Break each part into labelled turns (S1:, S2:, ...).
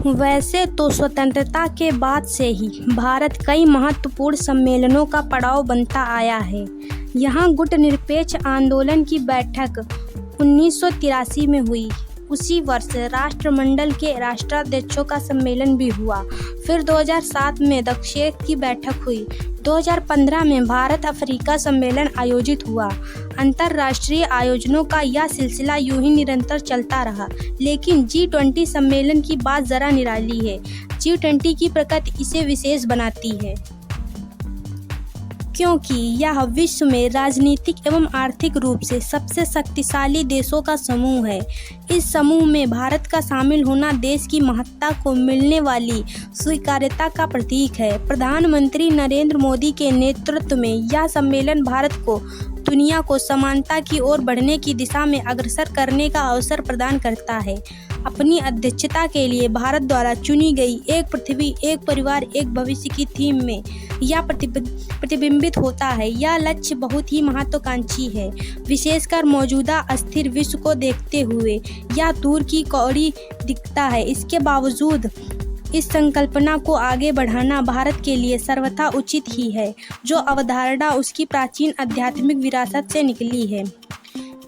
S1: वैसे तो स्वतंत्रता के बाद से ही भारत कई महत्वपूर्ण सम्मेलनों का पड़ाव बनता आया है। यहाँ गुटनिरपेक्ष आंदोलन की बैठक 1983 में हुई। उसी वर्ष राष्ट्रमंडल के राष्ट्राध्यक्षों का सम्मेलन भी हुआ। फिर 2007 में दक्षेक की बैठक हुई। 2015 में भारत अफ्रीका सम्मेलन आयोजित हुआ। अंतर्राष्ट्रीय आयोजनों का यह सिलसिला यूं ही निरंतर चलता रहा। लेकिन G20 सम्मेलन की बात जरा निराली है। G20 की प्रकृति इसे विशेष बनाती है क्योंकि यह विश्व में राजनीतिक एवं आर्थिक रूप से सबसे शक्तिशाली देशों का समूह है। इस समूह में भारत का शामिल होना देश की महत्ता को मिलने वाली स्वीकार्यता का प्रतीक है। प्रधानमंत्री नरेंद्र मोदी के नेतृत्व में यह सम्मेलन भारत को दुनिया को समानता की ओर बढ़ने की दिशा में अग्रसर करने का अवसर प्रदान करता है। अपनी अध्यक्षता के लिए भारत द्वारा चुनी गई एक पृथ्वी, एक परिवार, एक भविष्य की थीम में यह प्रतिबिंबित होता है। यह लक्ष्य बहुत ही महत्वाकांक्षी है, विशेषकर मौजूदा अस्थिर विश्व को देखते हुए यह दूर की कौड़ी दिखता है। इसके बावजूद इस संकल्पना को आगे बढ़ाना भारत के लिए सर्वथा उचित ही है, जो अवधारणा उसकी प्राचीन आध्यात्मिक विरासत से निकली है।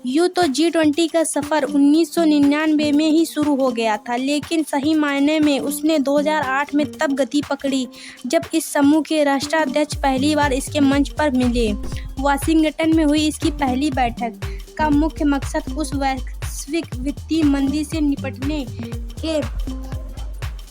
S1: यूँ तो G20 का सफ़र 1999 में ही शुरू हो गया था, लेकिन सही मायने में उसने 2008 में तब गति पकड़ी जब इस समूह के राष्ट्राध्यक्ष पहली बार इसके मंच पर मिले। वाशिंगटन में हुई इसकी पहली बैठक का मुख्य मकसद उस वैश्विक वित्तीय मंदी से निपटने के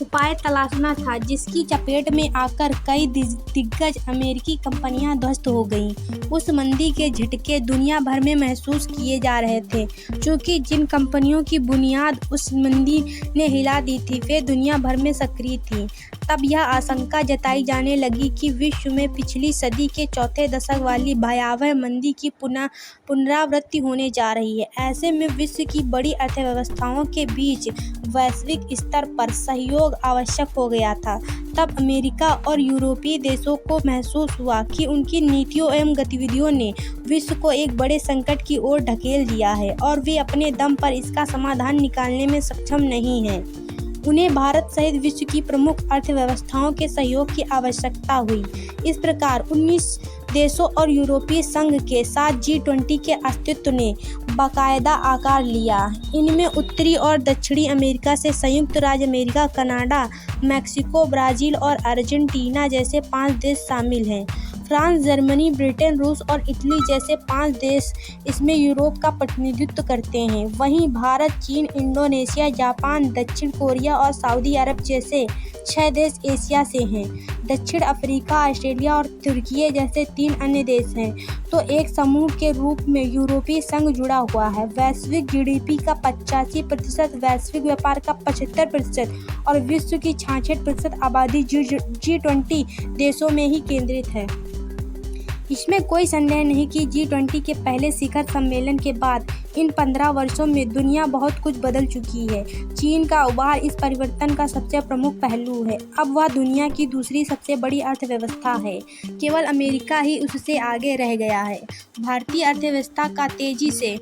S1: उपाय तलाशना था जिसकी चपेट में आकर कई दिग्गज अमेरिकी कंपनियां ध्वस्त हो गईं। उस मंदी के झटके दुनिया भर में महसूस किए जा रहे थे, क्योंकि जिन कंपनियों की बुनियाद उस मंदी ने हिला दी थी वे दुनिया भर में सक्रिय थीं। तब यह आशंका जताई जाने लगी कि विश्व में पिछली सदी के चौथे दशक वाली भयावह मंदी की पुनरावृत्ति होने जा रही है। ऐसे में विश्व की बड़ी अर्थव्यवस्थाओं के बीच वैश्विक स्तर पर सहयोग आवश्यक हो गया था। तब अमेरिका और यूरोपीय देशों को महसूस हुआ कि उनकी नीतियों एवं गतिविधियों ने विश्व को एक बड़े संकट की ओर ढकेल दिया है और वे अपने दम पर इसका समाधान निकालने में सक्षम नहीं हैं। उन्हें भारत सहित विश्व की प्रमुख अर्थव्यवस्थाओं के सहयोग की आवश्यकता हुई। इस प्रकार 19 देशों और यूरोपीय संघ के साथ G20 के अस्तित्व ने बाकायदा आकार लिया। इनमें उत्तरी और दक्षिणी अमेरिका से संयुक्त राज्य अमेरिका, कनाडा, मैक्सिको, ब्राज़ील और अर्जेंटीना जैसे 5 देश शामिल हैं। फ्रांस, जर्मनी, ब्रिटेन, रूस और इटली जैसे 5 देश इसमें यूरोप का प्रतिनिधित्व करते हैं। वहीं भारत, चीन, इंडोनेशिया, जापान, दक्षिण कोरिया और सऊदी अरब जैसे 6 देश एशिया से हैं। दक्षिण अफ्रीका, ऑस्ट्रेलिया और तुर्की जैसे 3 अन्य देश हैं। तो एक समूह के रूप में यूरोपीय संघ जुड़ा हुआ है। वैश्विक GDP का 85%, वैश्विक व्यापार का 75% और विश्व की 66% आबादी G20 देशों में ही केंद्रित है। इसमें कोई संदेह नहीं कि G20 के पहले शिखर सम्मेलन के बाद इन 15 वर्षों में दुनिया बहुत कुछ बदल चुकी है। चीन का उभार इस परिवर्तन का सबसे प्रमुख पहलू है। अब वह दुनिया की दूसरी सबसे बड़ी अर्थव्यवस्था है। केवल अमेरिका ही उससे आगे रह गया है। भारतीय अर्थव्यवस्था का तेजी से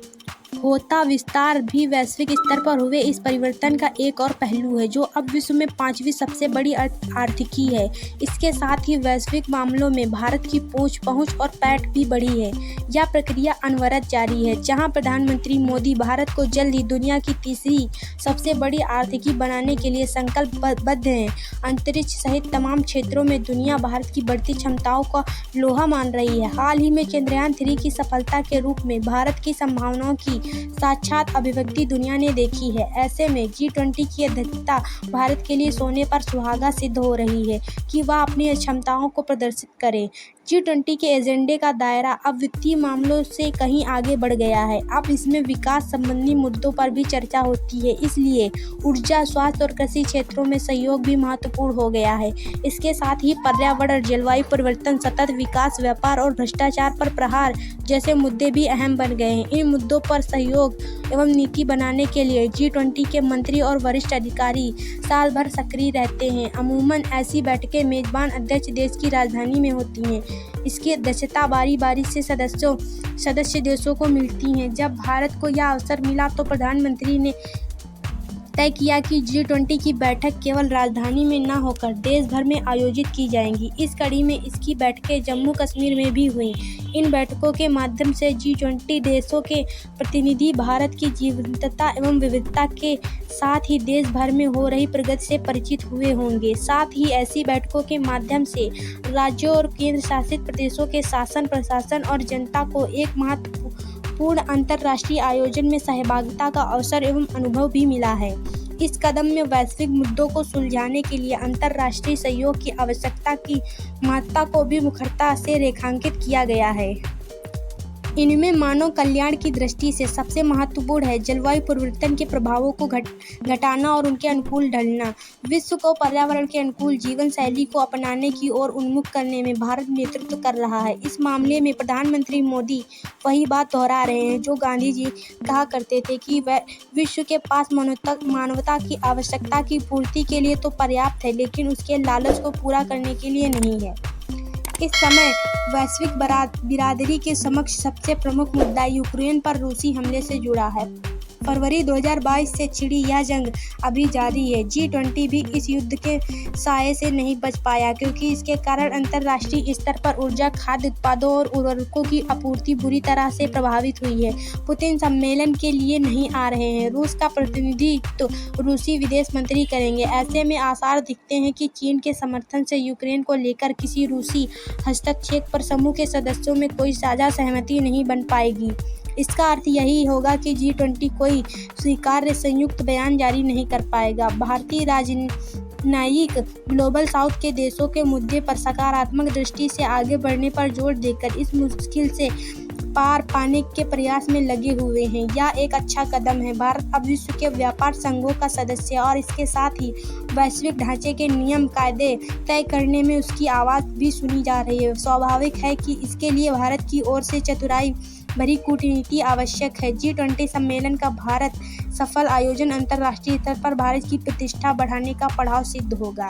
S1: होता विस्तार भी वैश्विक स्तर पर हुए इस परिवर्तन का एक और पहलू है, जो अब विश्व में 5वीं सबसे बड़ी आर्थिकी है। इसके साथ ही वैश्विक मामलों में भारत की पहुंच और पैठ भी बढ़ी है। यह प्रक्रिया अनवरत जारी है, जहां प्रधानमंत्री मोदी भारत को जल्द ही दुनिया की तीसरी सबसे बड़ी आर्थिकी बनाने के लिए संकल्पबद्ध हैं। अंतरिक्ष सहित तमाम क्षेत्रों में दुनिया भारत की बढ़ती क्षमताओं का लोहा मान रही है। हाल ही में चंद्रयान 3 की सफलता के रूप में भारत की संभावनाओं की साक्षात अभिव्यक्ति दुनिया ने देखी है। ऐसे में G20 की अध्यक्षता भारत के लिए सोने पर सुहागा सिद्ध हो रही है कि वह अपनी क्षमताओं को प्रदर्शित करे। G20 के एजेंडे का दायरा अब वित्तीय मामलों से कहीं आगे बढ़ गया है। अब इसमें विकास संबंधी मुद्दों पर भी चर्चा होती है, इसलिए ऊर्जा, स्वास्थ्य और कृषि क्षेत्रों में सहयोग भी महत्वपूर्ण हो गया है। इसके साथ ही पर्यावरण, जलवायु परिवर्तन, सतत विकास, व्यापार और भ्रष्टाचार पर प्रहार जैसे मुद्दे भी अहम बन गए हैं। इन मुद्दों पर सहयोग एवं नीति बनाने के लिए G20 के मंत्री और वरिष्ठ अधिकारी साल भर सक्रिय रहते हैं। अमूमन ऐसी बैठकें मेजबान अध्यक्ष देश की राजधानी में होती हैं। इसकी अध्यक्षता बारी बारी से सदस्य देशों को मिलती हैं। जब भारत को यह अवसर मिला तो प्रधानमंत्री ने तय किया कि G20 की बैठक केवल राजधानी में न होकर देश भर में आयोजित की जाएंगी। इस कड़ी में इसकी बैठकें जम्मू कश्मीर में भी हुईं। इन बैठकों के माध्यम से G20 देशों के प्रतिनिधि भारत की जीवंतता एवं विविधता के साथ ही देश भर में हो रही प्रगति से परिचित हुए होंगे। साथ ही ऐसी बैठकों के माध्यम से राज्यों और केंद्र शासित प्रदेशों के शासन, प्रशासन और जनता को एक महत्वपूर्ण अंतर्राष्ट्रीय आयोजन में सहभागिता का अवसर एवं अनुभव भी मिला है। इस कदम में वैश्विक मुद्दों को सुलझाने के लिए अंतर्राष्ट्रीय सहयोग की आवश्यकता की महत्ता को भी मुखरता से रेखांकित किया गया है। इनमें मानव कल्याण की दृष्टि से सबसे महत्वपूर्ण है जलवायु परिवर्तन के प्रभावों को घटाना और उनके अनुकूल ढलना। विश्व को पर्यावरण के अनुकूल जीवन शैली को अपनाने की ओर उन्मुख करने में भारत नेतृत्व कर रहा है। इस मामले में प्रधानमंत्री मोदी वही बात दोहरा रहे हैं जो गांधी जी कहा करते थे कि वह विश्व के पास मानवता की आवश्यकता की पूर्ति के लिए तो पर्याप्त है, लेकिन उसके लालच को पूरा करने के लिए नहीं है। इस समय वैश्विक बिरादरी के समक्ष सबसे प्रमुख मुद्दा यूक्रेन पर रूसी हमले से जुड़ा है। फरवरी 2022 से छिड़ी यह जंग अभी जारी है। G20 भी इस युद्ध के साये से नहीं बच पाया, क्योंकि इसके कारण अंतर्राष्ट्रीय स्तर पर ऊर्जा, खाद्य उत्पादों और उर्वरकों की आपूर्ति बुरी तरह से प्रभावित हुई है। पुतिन सम्मेलन के लिए नहीं आ रहे हैं। रूस का प्रतिनिधित्व रूसी विदेश मंत्री करेंगे। ऐसे में आसार दिखते हैं कि चीन के समर्थन से यूक्रेन को लेकर किसी रूसी हस्तक्षेप पर समूह के सदस्यों में कोई साझा सहमति नहीं बन पाएगी। इसका अर्थ यही होगा कि G20 कोई स्वीकार्य संयुक्त बयान जारी नहीं कर पाएगा। भारतीय राजनयिक ग्लोबल साउथ के देशों के मुद्दे पर सकारात्मक दृष्टि से आगे बढ़ने पर जोर देकर इस मुश्किल से पार पाने के प्रयास में लगे हुए हैं। यह एक अच्छा कदम है। भारत अब विश्व के व्यापार संघों का सदस्य है और इसके साथ ही वैश्विक ढांचे के नियम कायदे तय करने में उसकी आवाज़ भी सुनी जा रही है। स्वाभाविक है कि इसके लिए भारत की ओर से चतुराई भरी कूटनीति आवश्यक है। G20 सम्मेलन का भारत सफल आयोजन अंतर्राष्ट्रीय स्तर पर भारत की प्रतिष्ठा बढ़ाने का पड़ाव सिद्ध होगा।